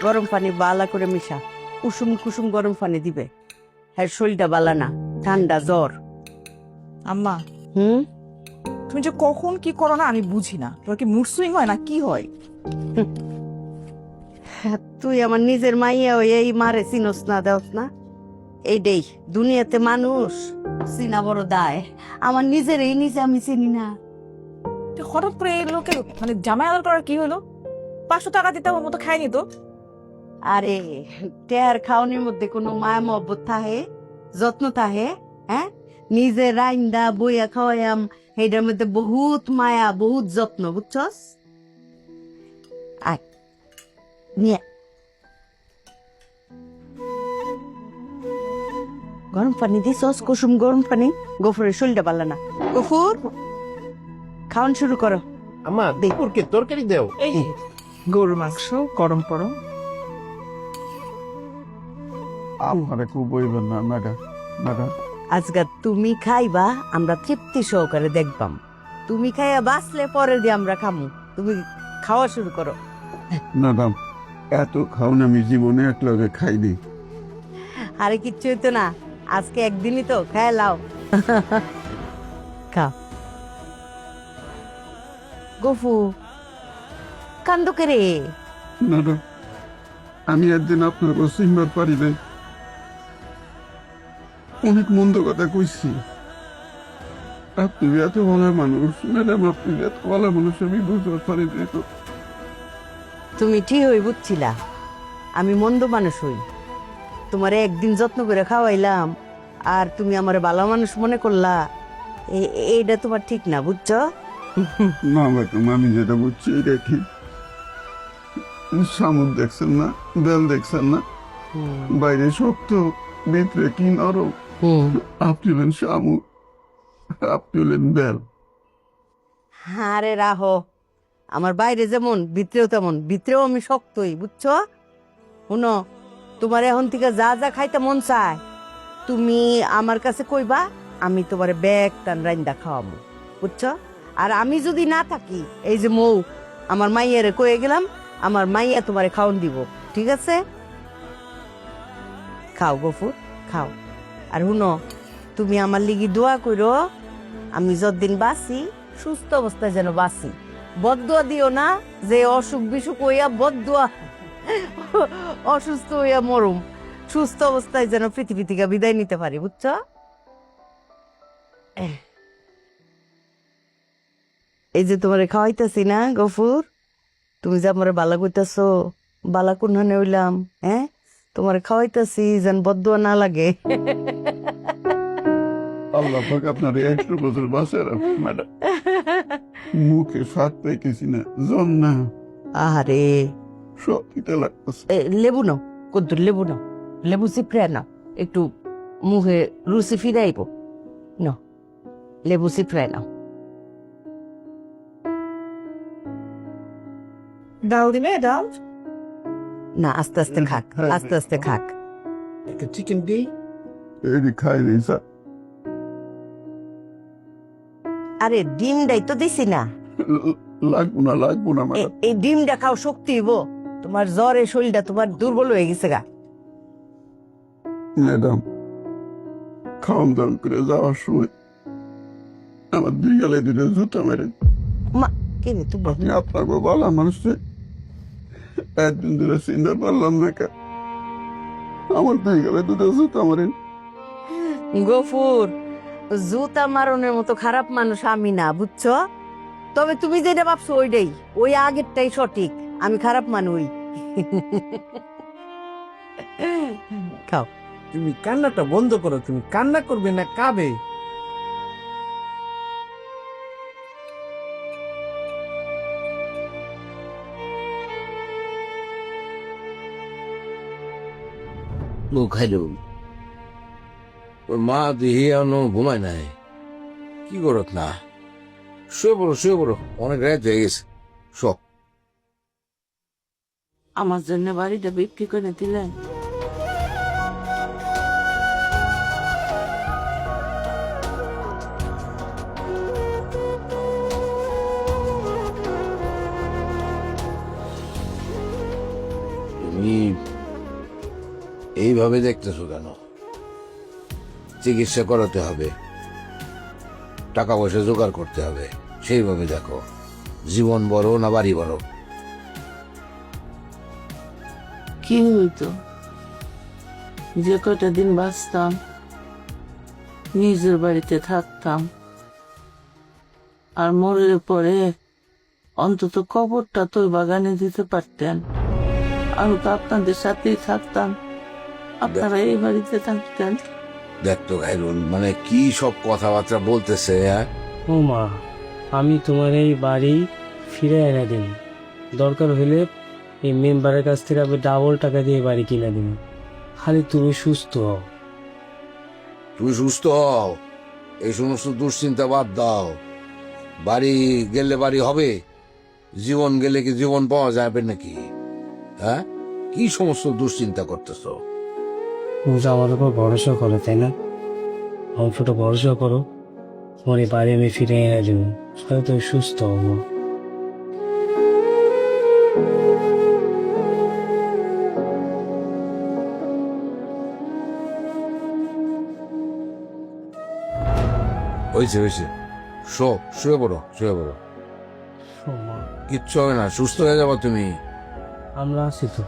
গরম পানি বালা করে মিশা, কুসুম কুসুম গরম পানি দিবে। হ্যাঁ, শরীরটা বালা না, ঠান্ডা জ্বর। আম্মা, হুম তুমি যে কখন কি করো না আমি বুঝি না। তোমার কি মুড সুইং হয় না কি হয়? হ্যাঁ, তুই আমার নিজের মাইয়া হয়ে এই মারে চিনস না, দেওস না। এইটাই দুনিয়াতে মানুষ চিনা বড় দায়। আমার নিজের এই নিজে আমি চিনি না। তো হঠাৎ করে এই লোকের মানে জামাই আদর করার কি হলো? 500 টাকা দিতে আমার মতো খায়নি তো। আরে টেয়ার খাওয়ানোর মধ্যে কোনো মায়া মহব্বত থাহে, যত্ন থাহে? হ্যাঁ, নিজে রাইন্দা বইয়া খাওয়াইয়াম, এইটার মধ্যে বহুত মায়া, বহুত যত্ন, বুঝছস? আয় নিয়ে গরম পানি দিছস, কুসুম গরম পানি। গফুরের শরীরটা পারলা না। গফুর, খাওয়ান শুরু করো। আম্মা দুপুরকে তরকারি দেও। এই যে, গরুর মাংস গরম গরম। আমারে খুব বইবেন না ম্যাডাম, ম্যাডাম। আজকাল তুমি খাইবা, আমরা তৃপ্তি সহকারে দেখবাম। তুমি খাইয়া বাঁচলে পরে দিয়ে আমরা খামু। তুমি খাওয়া শুরু করো। ম্যাডাম, এত খাওন আমি জীবনে একলগে খাইনি। আরে কিচ্ছু হইতো না, আজকে একদিনই তো, খায় লাও। খাও। গফু, কান্দো কে রে? ম্যাডাম, আমি একদিন আপনার চিনবার পারি নাই। অনেক মন্দ কথা কইছি। আপনি এত ভালো মানুষ ম্যাডাম, আপনি এত ভালো মানুষ আমি বুঝতে পারি নাই তো। তুমি ঠিক হই বুঝছিলা, আমি মন্দ মানুষ হই। তোমারে একদিন যত্ন করে খাওয়াইলাম, আর তুমি আমারে ভালো মানুষ মনে করলা। এইটা তোমার ঠিক না, বুঝছো? না ম্যাডাম, আমি যেটা বুঝছি এটাই ঠিক। শামুক দেখছেন না, বেল দেখছেন না, বাইরে শক্ত ভিতরে কি নরম। আপনি হলেন শামুক, আপনি হলেন বেল। আরে রাহো, আমার বাইরে যেমন ভিতরেও তেমন। ভিতরেও আমি শক্তই, বুঝছো? শুনো, তোমার এখন থেকে যা যা খাইতে মন চায় তুমি আমার কাছে কইবা, আমি তোমার ব্যাগ টান রাইন্দা খাওয়াবো, বুঝছো? আর আমি যদি না থাকি, এই যে মৌ, আমার মাইয়ারে কয়ে গেলাম, আমার মাইয়া তোমারে খাওন দিব, ঠিক আছে? খাও গফুর, খাও। আর শুনো, তুমি আমার লিগি দোয়া কইরো, আমি যতদিন বাঁচি সুস্থ অবস্থায় যেন বাঁচি। বদদুয়া দিও না যে অসুখ বিসুখ হইয়া বদদুয়া, অসুস্থ হইয়া মরুম। সুস্থ অবস্থায় যেন পৃথিবী থেকে বিদায় নিতে পারি, বুঝছো? এই যে তোমারে খাওয়াইতেছি না গফুর, তুমি যে আমার বালা কইতাছো, বালা কোনখানে হইলাম? হ্যাঁ, তোমারে খাওয়াইতেছি যেন বদদুয়া না লাগে। আল্লাহ পাক আপনার 100 বছর বাঁচে রাখুন ম্যাডাম। মুখে স্বাদ পাইতেছি না, জন না, আরে সব দিতে লাগতেছে। লেবু নাও, কদ্দুর লেবু নাও, লেবু চিপড়ে নাও, একটু মুখে রুচি ফিরাইব। নাও, লেবু চিপড়ে নাও। ডাল দিবে ডাল? না, আস্তে আস্তে খাক, আস্তে আস্তে খাক। একটা চিকেন দিই। এটি খাই নেই স্যার। আরে ডিমটাই তো দিছি না। লাগবো না, লাগবো না ম্যাডাম। এই ডিমটা খাও, শক্তি হইব। তোমার জ্বরে শরীরটা তোমার দুর্বল হয়ে গেছে গা। ম্যাডাম, খাওয়ান দাম করে যাওয়ার সময় আমার 2 গালে 2টা জুতা মেরেন। মা, কে রে তুই? আপনি আপনাকে বলা মানুষে একদিন ধরে চিন্তা পারলাম না কেন? আমার 2 গালে 2টা জুতা মারেন। গফুর, জুতা মারনের মতো খারাপ মানুষ আমি না, বুঝছো? তবে তুমি যেটা ভাবছো ওইটাই, ওই আগেরটাই সঠিক। আমি খারাপ মানুষ। খাও। তুমি কান্নাটা বন্ধ করো। তুমি কান্না করবে না কাবে? খাইল মা দিহি এখনো ঘুমায় নাই। কি করত না? শুয়ে পড়ো, শুয়ে পড়ো, অনেক রাত হয়ে গেছে। সব আমার জন্য বাড়িটা বিক্রি করে দিলেন? তুমি এইভাবে দেখতেছো কেন? চিকিৎসা করাতে হবে, টাকা পয়সা জোগাড় করতে হবে, সেইভাবে দেখো। জীবন বড় না বাড়ি বড়? কি হইতো যে কয়টা দিন বাঁচতাম, নিজের বাড়িতে থাকতাম, আর মরে পরে অন্তত কবরটা তো ওই বাগানে দিতে পারতেন। আমি তো আপনাদের সাথেই থাকতাম, আপনারা এই বাড়িতে থাকতেন। দেখতো খাইরুল, মানে কি সব কথাবার্তা বলতেছে, হ্যাঁ? ও মা, আমি তোমার এই বাড়ি ফিরে এনে দিন, দরকার হলে এই মেম্বারের কাছ থেকে আমি ডাবল টাকা দিয়ে বাড়ি কিনে দিন, খালি তুমি সুস্থ হও। তুমি সুস্থ হও, এই সমস্ত দুশ্চিন্তা বাদ দাও। বাড়ি গেলে বাড়ি হবে, জীবন গেলে কি জীবন পাওয়া যাবে নাকি? হ্যাঁ, কি সমস্ত দুশ্চিন্তা করতেছো? তুমি তো আমার উপর ভরসা করো, তাই না? আমার উপর ভরসা করো, তোমার এই বাড়ি আমি ফিরে এনে দেবো, তাহলে তুমি সুস্থ হবো। হয়েছে হয়েছে, শুয়ে পড়ো, শুয়ে পড়ো। ও মা, কিচ্ছু হবে না, সুস্থ হয়ে যাবো তুমি। আমরা আছি তো।